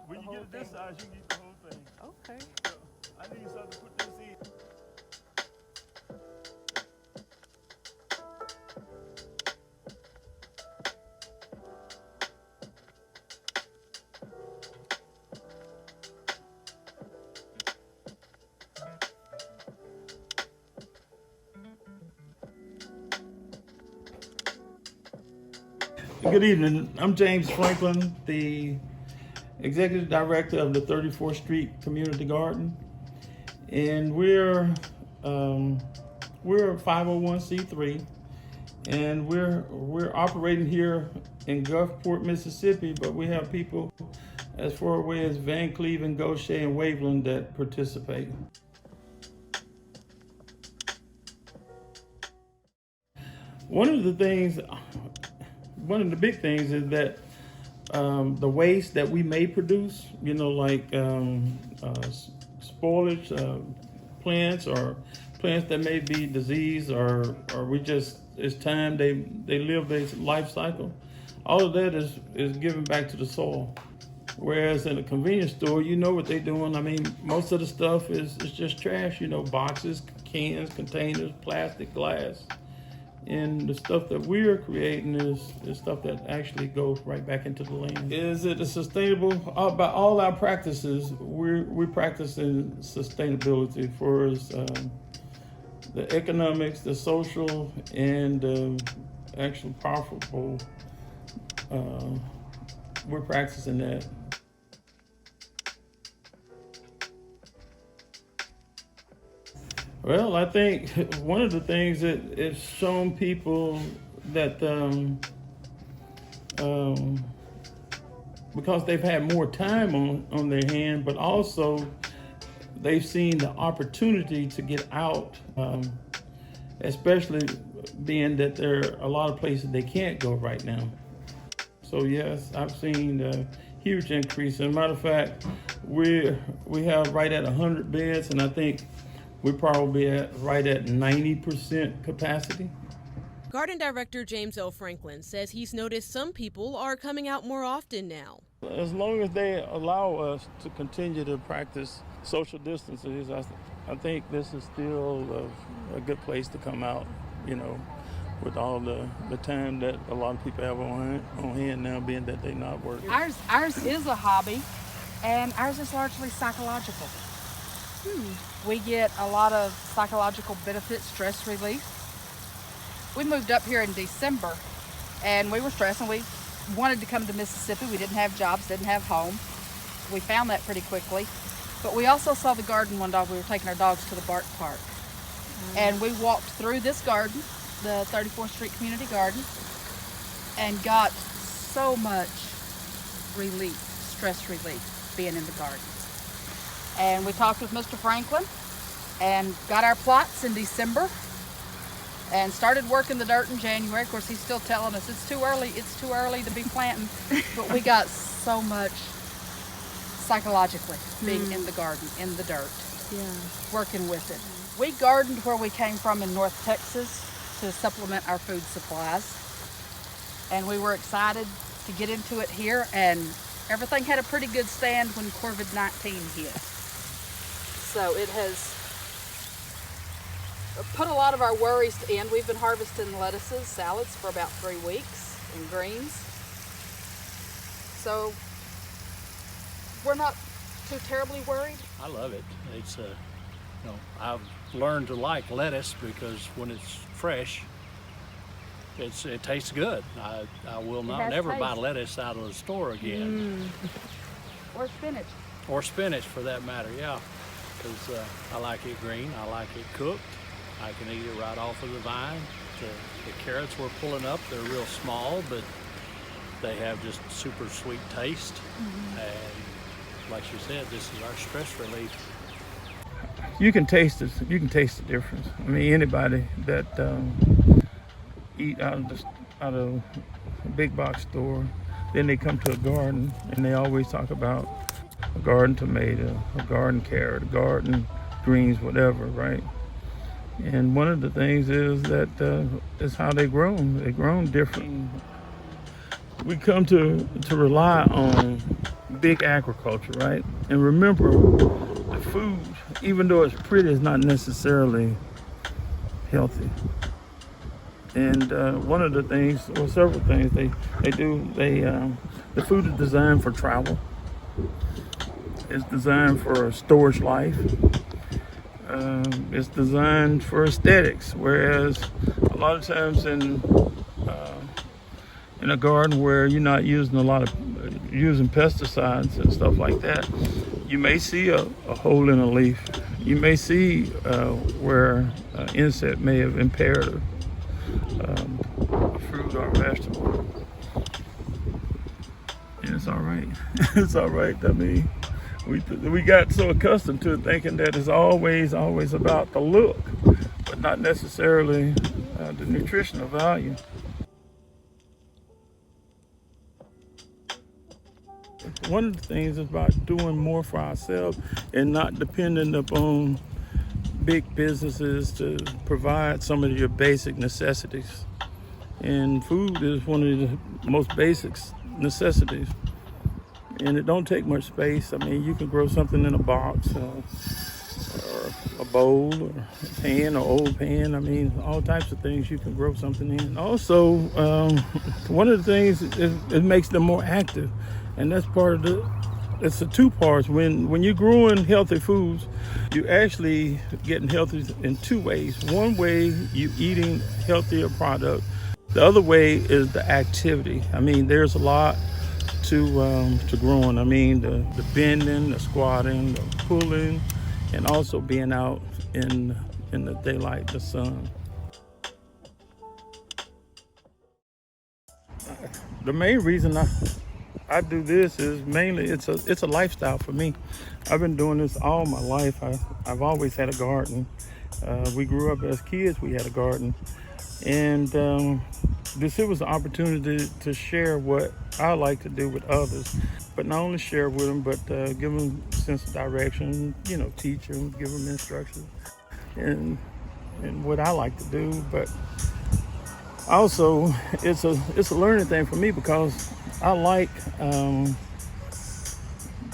When you get it this size, you can eat the whole thing. Okay. So, I need something to put this in. Good evening. I'm James Franklin, the Executive Director of the 34th Street Community Garden, and we're a 501c3, and we're operating here in Gulfport, Mississippi, but we have people as far away as Van Cleven, Goshen, and Waveland that participate. One of the big things is that the waste that we may produce, like spoilage, plants or plants that may be diseased or it's time they live their life cycle. All of that is given back to the soil. Whereas in a convenience store, you know what they're doing. I mean, most of the stuff is just trash, boxes, cans, containers, plastic, glass. And the stuff that we're creating is stuff that actually goes right back into the land. Is it a sustainable? By all our practices, we're practicing sustainability for the economics, the social, and the actual profitable. We're practicing that. Well, I think one of the things that it's shown people that because they've had more time on their hand, but also they've seen the opportunity to get out, especially being that there are a lot of places they can't go right now. So yes, I've seen a huge increase. As a matter of fact, we have right at 100 beds, and I think we're probably right at 90% capacity. Garden Director James L. Franklin says he's noticed some people are coming out more often now. As long as they allow us to continue to practice social distances, I think this is still a good place to come out, with all the time that a lot of people have on hand now, being that they're not working. Ours is a hobby, and ours is largely psychological. We get a lot of psychological benefits, stress relief. We moved up here in December, and we were stressed, and we wanted to come to Mississippi. We didn't have jobs, didn't have home. We found that pretty quickly. But we also saw the garden one dog. We were taking our dogs to the Bart Park. And we walked through this garden, the 34th Street Community Garden, and got so much relief, stress relief, being in the garden. And we talked with Mr. Franklin and got our plots in December and started working the dirt in January. Of course, he's still telling us it's too early to be planting. But we got so much psychologically being in the garden, in the dirt, working with it. We gardened where we came from in North Texas to supplement our food supplies. And we were excited to get into it here, and everything had a pretty good stand when COVID-19 hit. So it has put a lot of our worries to end. We've been harvesting lettuces, salads for about 3 weeks, and greens. So we're not too terribly worried. I love it. It's I've learned to like lettuce because when it's fresh, it tastes good. I will not never buy lettuce out of the store again. Or spinach. Or spinach for that matter, yeah. Because I like it green, I like it cooked. I can eat it right off of the vine. The carrots we're pulling up, they're real small, but they have just super sweet taste. And like you said, this is our stress relief. You can taste it. You can taste the difference. I mean, anybody that eat out of a big box store, then they come to a garden and they always talk about a garden tomato, a garden carrot, a garden greens, whatever, right? And one of the things is that is how they grown. They grown different. We come to rely on big agriculture, right? And remember, the food, even though it's pretty, is not necessarily healthy. And one of the things, or several things the food is designed for travel. It's designed for storage life. It's designed for aesthetics, whereas a lot of times in a garden where you're not using using pesticides and stuff like that, you may see a hole in a leaf. You may see where an insect may have impaired a fruit or a vegetable. And it's all right. It's all right. I mean, we got so accustomed to thinking that it's always about the look, but not necessarily the nutritional value. One of the things is about doing more for ourselves and not depending upon big businesses to provide some of your basic necessities. And food is one of the most basic necessities. And it don't take much space. I mean, you can grow something in a box or a bowl or a pan or old pan. I mean, all types of things you can grow something in. Also, one of the things is it makes them more active. And that's part of it's the two parts. When you're growing healthy foods, you're actually getting healthy in two ways. One way, you're eating healthier product. The other way is the activity. I mean, there's a lot to growing. I mean, the bending, the squatting, the pulling, and also being out in the daylight, the sun. The main reason I do this is mainly it's a lifestyle for me. I've been doing this all my life. I've always had a garden. We grew up as kids, we had a garden. And this was an opportunity to share what I like to do with others. But not only share with them, but give them a sense of direction, teach them, give them instructions and what I like to do. But also, it's a learning thing for me because I like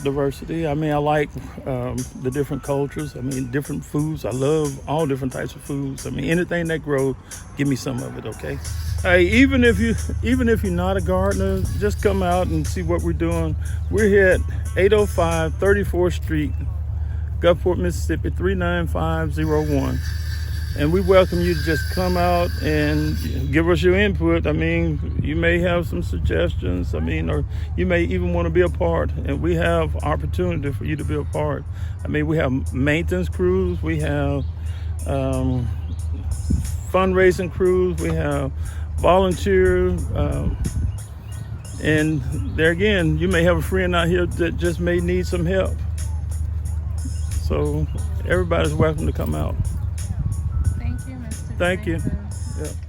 diversity. I mean, I like the different cultures. I mean, different foods. I love all different types of foods. I mean, anything that grows, give me some of it, okay? Hey, even if you're not a gardener, just come out and see what we're doing. We're here at 805 34th Street, Gulfport, Mississippi 39501. And we welcome you to just come out and give us your input. I mean, you may have some suggestions. I mean, or you may even want to be a part. And we have opportunity for you to be a part. I mean, we have maintenance crews. We have fundraising crews. We have volunteers. And there again, you may have a friend out here that just may need some help. So everybody's welcome to come out. Thank you, Mr. Thank you. James. Yeah.